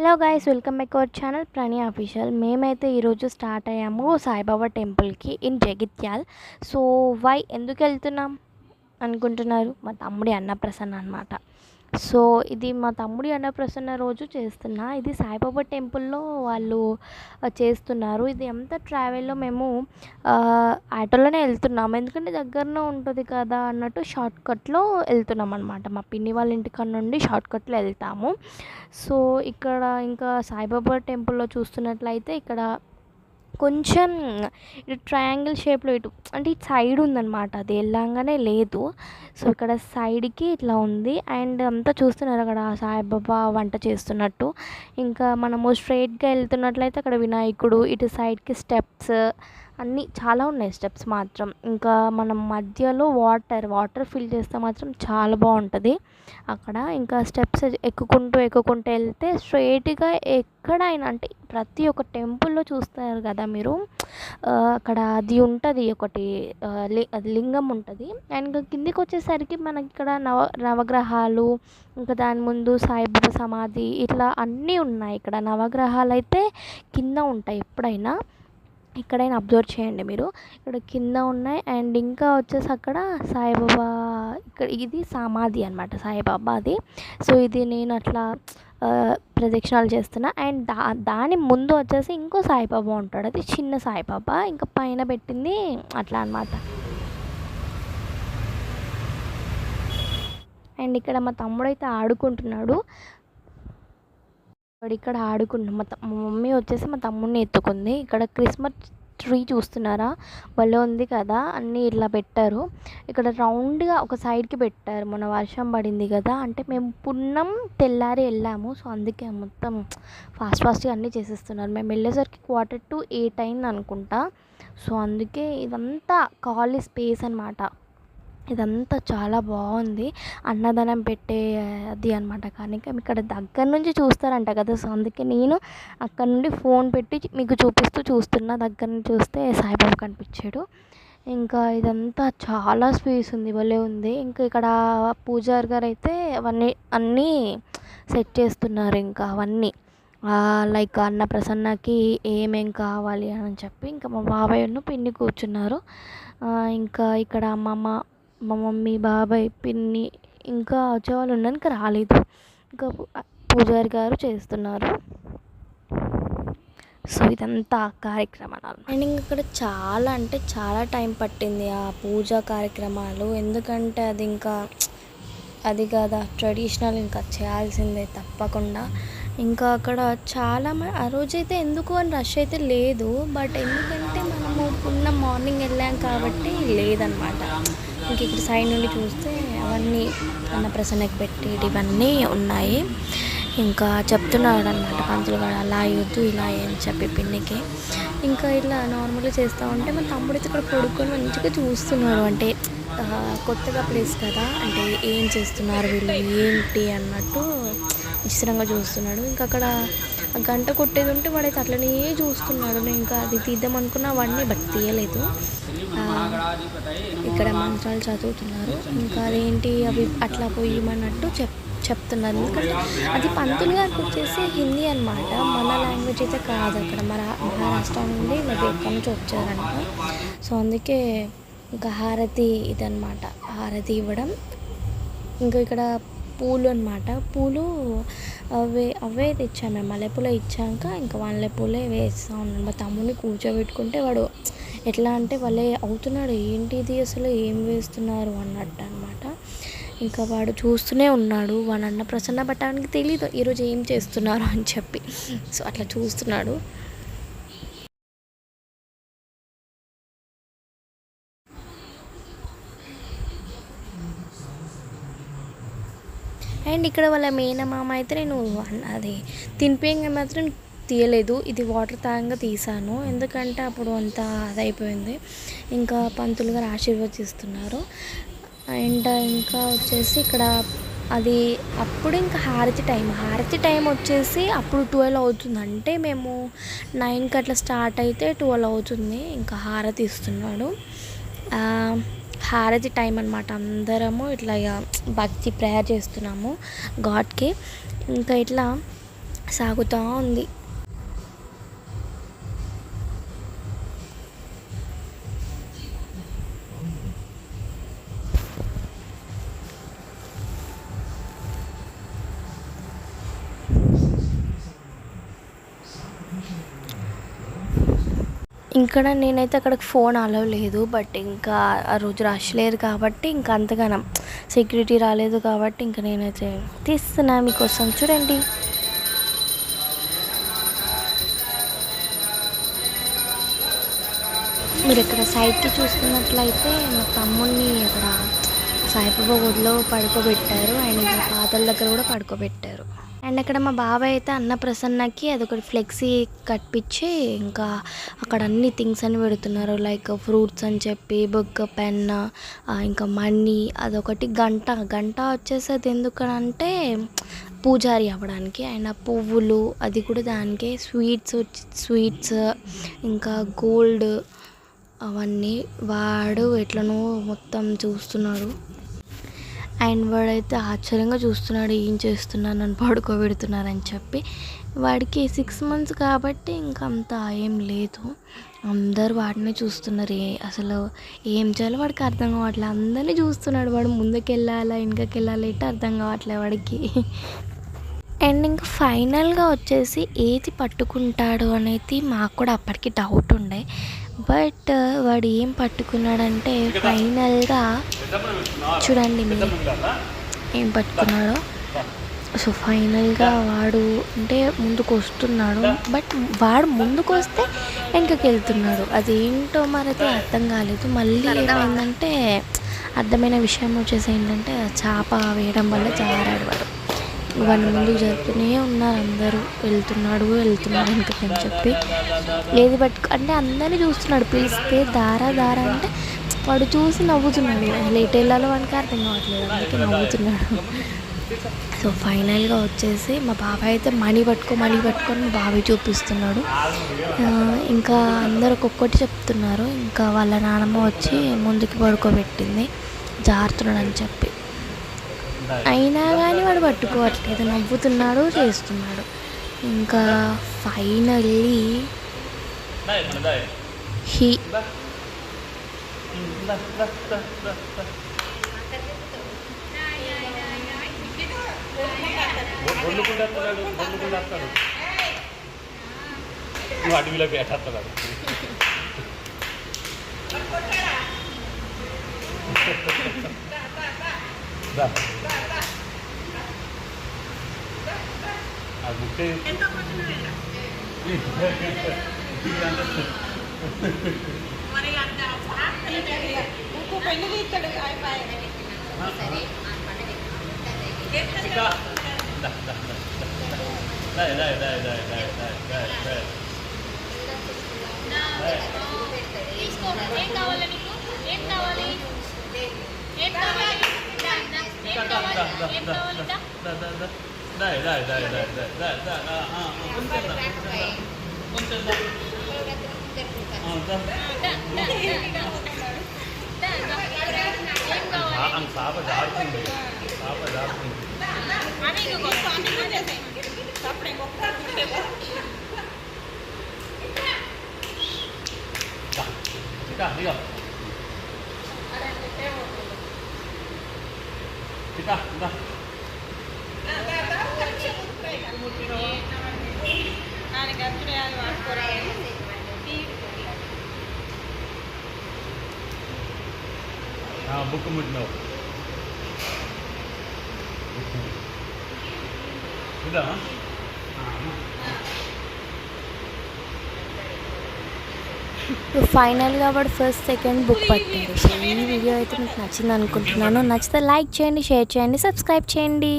Hello guys, welcome back our channel ప్రాణి official. మేమైతే ఈరోజు స్టార్ట్ అయ్యాము సాయిబాబా టెంపుల్కి ఇన్ జగిత్యాల్. సో ఎందుకు వెళ్తున్నాం అనుకుంటున్నారు? మా తమ్ముడి అన్నప్రసన్న అనమాట. సో ఇది మా తమ్ముడి అన్నప్రసన్న రోజు చేస్తున్నా. ఇది సాయిబాబా టెంపుల్లో వాళ్ళు చేస్తున్నారు. ఇది ఎంత ట్రావెల్లో మేము ఆటోలోనే వెళ్తున్నాము, ఎందుకంటే దగ్గరనే ఉంటుంది కదా అన్నట్టు షార్ట్కట్లో వెళ్తున్నాం అనమాట. మా పిన్ని వాళ్ళ ఇంటికాడ నుండి షార్ట్కట్లో వెళ్తాము. సో ఇక్కడ ఇంకా సాయిబాబా టెంపుల్లో చూస్తున్నట్లయితే ఇక్కడ కొంచెం ఇటు ట్రయాంగిల్ షేప్లో ఇటు అంటే ఇటు సైడ్ ఉందన్నమాట, అది వెళ్ళంగానే లేదు. సో ఇక్కడ సైడ్కి ఇట్లా ఉంది. అండ్ అంతా చూస్తున్నారు అక్కడ సాయిబాబా వంట చేస్తున్నట్టు. ఇంకా మనము స్ట్రైట్గా వెళ్తున్నట్లయితే అక్కడ వినాయకుడు, ఇటు సైడ్కి స్టెప్స్ అన్నీ చాలా ఉన్నాయి, స్టెప్స్ మాత్రం. ఇంకా మనం మధ్యలో వాటర్ ఫిల్ చేస్తే మాత్రం చాలా బాగుంటుంది అక్కడ. ఇంకా స్టెప్స్ ఎక్కుకుంటూ వెళ్తే స్ట్రైట్గా ఎక్కడైనా అంటే ప్రతి ఒక్క టెంపుల్లో చూస్తారు కదా మీరు, అక్కడ అది ఉంటుంది ఒకటి, అది లింగం ఉంటుంది. అండ్ కిందికి వచ్చేసరికి మనకి ఇక్కడ నవగ్రహాలు, ఇంకా దాని ముందు సాయిబాబా సమాధి, ఇట్లా అన్నీ ఉన్నాయి. ఇక్కడ నవగ్రహాలు అయితే కింద ఉంటాయి, ఎప్పుడైనా ఎక్కడైనా అబ్జర్వ్ చేయండి మీరు, ఇక్కడ కింద ఉన్నాయి. అండ్ ఇంకా వచ్చేసి అక్కడ సాయిబాబా, ఇక్కడ ఇది సమాధి అనమాట సాయిబాబాది. సో ఇది నేను అట్లా ప్రదక్షిణాలు చేస్తున్నా. అండ్ దాని ముందు వచ్చేసి ఇంకో సాయిబాబా ఉంటాడు, అది చిన్న సాయిబాబా, ఇంకా పైన పెట్టింది అట్లా అనమాట. అండ్ ఇక్కడ మా తమ్ముడు అయితే ఆడుకుంటున్నాడు. ఇక్కడ ఆడుకుంటున్నాం. మా మమ్మీ వచ్చేసి మా తమ్ముడిని ఎత్తుకుంది. ఇక్కడ క్రిస్మస్ ట్రీ చూస్తున్నారా, భలే ఉంది కదా, అన్నీ ఇట్లా పెట్టారు. ఇక్కడ రౌండ్గా ఒక సైడ్కి పెట్టారు. మొన్న వర్షం పడింది కదా, అంటే మేము పున్నం తెల్లారి వెళ్ళాము. సో అందుకే మొత్తం ఫాస్ట్గా అన్నీ చేసేస్తున్నారు. మేము వెళ్ళేసరికి 7:45 అయింది అనుకుంటా. సో అందుకే ఇదంతా ఖాళీ స్పేస్ అనమాట. ఇదంతా చాలా బాగుంది, అన్నదానం పెట్టే అది అనమాట. కానీ ఇక్కడ దగ్గర నుంచి చూస్తారంట కదా, సో అందుకే నేను అక్కడ నుండి ఫోన్ పెట్టి మీకు చూస్తున్నా. దగ్గర నుంచి చూస్తే సాయిబాబా కనిపించాడు. ఇంకా ఇదంతా చాలా స్పేస్ ఉంది, భలే ఉంది. ఇంకా ఇక్కడ పూజారి గారు అయితే అన్నీ సెట్ చేస్తున్నారు. ఇంకా అవన్నీ లైక్ అన్నప్రసన్నకి ఏమేం కావాలి అని చెప్పి, ఇంకా మా బాబాయ్ను పిన్ని కూర్చున్నారు. ఇంకా ఇక్కడ మా మమ్మీ, బాబాయ్, పిన్ని ఇంకా వచ్చేవాళ్ళు ఉండడానికి రాలేదు. ఇంకా పూజారి గారు చేస్తున్నారు. సో ఇదంతా కార్యక్రమాలు. అండ్ ఇక్కడ చాలా అంటే చాలా టైం పట్టింది ఆ పూజా కార్యక్రమాలు, ఎందుకంటే అది కదా ట్రెడిషనల్, ఇంకా చేయాల్సిందే తప్పకుండా. ఇంకా అక్కడ చాలా ఆ రోజైతే ఎందుకు అని రష్ అయితే లేదు, బట్ ఎందుకంటే మనము మార్నింగ్ వెళ్ళాం కాబట్టి లేదనమాట. ఇంక ఇక్కడ సైడ్ నుండి చూస్తే అవన్నీ అన్నప్రసన్నకి పెట్టేటి ఇవన్నీ ఉన్నాయి. ఇంకా చెప్తున్నాడు అనమాట పంతులు గారు, అలా అయ్యొద్దు ఇలా అని చెప్పి పిన్నికి. ఇంకా ఇట్లా నార్మల్గా చేస్తూ ఉంటే మా తమ్ముడితో ఇక్కడ పడుకొని మంచిగా చూస్తున్నాడు. అంటే కొత్తగా ప్లేస్ కదా, అంటే ఏం చేస్తున్నారు వీళ్ళు ఏంటి అన్నట్టు ఇష్టంగా చూస్తున్నాడు. ఇంకా అక్కడ గంట కొట్టేది ఉంటే వాడైతే అట్లనే చూస్తున్నాడు. నేను ఇంకా అది తీద్దాం అనుకున్నా వాడిని, బట్ తీయలేదు. ఇక్కడ మంత్రాలు చదువుతున్నారు. ఇంకా అదేంటి అవి అట్లా పోయమన్నట్టు చెప్తున్నారు. ఎందుకంటే అది పంతులు గారికి వచ్చేసి హిందీ అనమాట, మన లాంగ్వేజ్ అయితే కాదు. అక్కడ మహారాష్ట్ర నుండి మరి ఎక్కడి నుంచి వచ్చారంట. సో అందుకే ఇంకా హారతి ఇదనమాట, హారతి ఇవ్వడం. ఇంకా ఇక్కడ పూలు అనమాట, పూలు అవే తెచ్చాము మేము. మల్లెపూలే ఇచ్చాక ఇంకా మల్లెపూలే వేస్తూ ఉన్నాను. మా తమ్ముడిని కూర్చోబెట్టుకుంటే వాడు ఎట్లా అంటే వాళ్ళే అవుతున్నాడు, ఏంటిది అసలు ఏం వేస్తున్నారు అన్నట్టు అనమాట. ఇంకా వాడు చూస్తూనే ఉన్నాడు. వాడు అన్నప్రసన్న పట్టడానికి తెలీదు ఈరోజు ఏం చేస్తున్నారు అని చెప్పి. సో అట్లా చూస్తున్నాడు. అండ్ ఇక్కడ వాళ్ళ మేనమామ అయితే నేను అది తినిపోయింగా మాత్రం తీయలేదు, ఇది వాటర్ తాగంగా తీసాను, ఎందుకంటే అప్పుడు అంతా అదైపోయింది. ఇంకా పంతులు గారు ఆశీర్వదిస్తున్నారు. అండ్ ఇంకా వచ్చేసి ఇక్కడ అది అప్పుడు ఇంకా హారతి టైం వచ్చేసి అప్పుడు 12 అవుతుంది. అంటే మేము 9కి అట్లా స్టార్ట్ అయితే 12 అవుతుంది. ఇంకా హారతి ఇస్తున్నాడు, హారతి టైం అనమాట. అందరము ఇట్లా భక్తి ప్రేయర్ చేస్తున్నాము గాడ్కి. ఇంకా ఇట్లా సాగుతూ ఉంది. ఇక్కడ నేనైతే అక్కడికి ఫోన్ అలౌ లేదు, బట్ ఇంకా ఆ రోజు రష్ లేదు కాబట్టి ఇంకా అంతగానం సెక్యూరిటీ రాలేదు కాబట్టి ఇంకా నేనైతే తీస్తున్నా మీకోసం. చూడండి, మీరు ఇక్కడ సైడ్కి చూస్తున్నట్లయితే మా తమ్ముడిని అక్కడ సాయిబాబా గుడిలో పడుకోబెట్టారు, అండ్ ఇంకా పాతల దగ్గర కూడా పడుకోబెట్టారు. అండ్ అక్కడ మా బాబాయ్ అయితే అన్నప్రసన్నకి అదొకటి ఫ్లెక్సీ కట్టించి ఇంకా అక్కడ అన్ని థింగ్స్ అని పెడుతున్నారు, లైక్ ఫ్రూట్స్ అని చెప్పి, బుక్, పెన్, ఇంకా మనీ, అదొకటి గంట వచ్చేసి అది ఎందుకనంటే పూజారి అవ్వడానికి. అండ్ ఆ పువ్వులు అది కూడా దానికే, స్వీట్స్ ఇంకా గోల్డ్ అవన్నీ. వాడు ఎట్లనో మొత్తం చూస్తున్నాడు, అండ్ వాడైతే ఆశ్చర్యంగా చూస్తున్నాడు, ఏం చేస్తున్నాను, నన్ను పడుకోబెడుతున్నారని చెప్పి. వాడికి 6 months కాబట్టి ఇంకా అంత ఏం లేదు, అందరు వాడినే చూస్తున్నారు. అసలు ఏం చేయాలో వాడికి అర్థం కావట్లేదు, అందరినీ చూస్తున్నాడు. వాడు ముందుకెళ్ళాలా వెనకకి వెళ్ళాలా ఏంటో అర్థం కావట్లేదు వాడికి. అండ్ ఇంకా ఫైనల్గా వచ్చేసి ఏది పట్టుకుంటాడు అనేది మాకు కూడా అప్పటికి డౌట్ ఉండే, బట్ వాడు ఏం పట్టుకున్నాడంటే ఫైనల్గా చూడండి మీరు ఏం పట్టుకున్నాడో. సో ఫైనల్గా వాడు అంటే ముందుకు వస్తున్నాడు, బట్ వాడు ముందుకు వస్తే వెనకకి వెళ్తున్నాడు. అదేంటో మరైతే అర్థం కాలేదు. మళ్ళీ ఏమైందంటే అర్థమైన విషయం వచ్చేసి ఏంటంటే చేప వేయడం వల్ల జారాడు వాడు. వాడిని ముందుకు జరుపుతూనే ఉన్నారు అందరూ, వెళ్తున్నాడు వెనకకి అని చెప్పి. ఏది అంటే అందరినీ చూస్తున్నాడు, పిలిస్తే దారా అంటే వాడు చూసి నవ్వుతున్నాడు. లేట్ వెళ్ళాలో వాడికి అర్థం కావట్లేదు, అందుకే నవ్వుతున్నాడు. సో ఫైనల్గా వచ్చేసి మా బాబాయ్ అయితే మనీ పట్టుకొని మా బాబాయ్ చూపిస్తున్నాడు. ఇంకా అందరు ఒక్కొక్కటి చెప్తున్నారు. ఇంకా వాళ్ళ నాన్నమ్మ వచ్చి ముందుకి పడుకోబెట్టింది జారుతున్నాడు అని చెప్పి. అయినా కానీ వాడు పట్టుకోవట్లేదు, నవ్వుతున్నాడు, చేస్తున్నాడు. ఇంకా ఫైనల్లీ అడవిలో పెట్టేస్తున్నాడు. బుక్ ముట్టినావు ఇదా. ఫైనల్గా వాడు ఫస్ట్ సెకండ్ బుక్ పట్టాడు. సో ఈ వీడియో అయితే మీకు నచ్చింది అనుకుంటున్నాను. నచ్చితే లైక్ చేయండి, షేర్ చేయండి, సబ్స్క్రైబ్ చేయండి.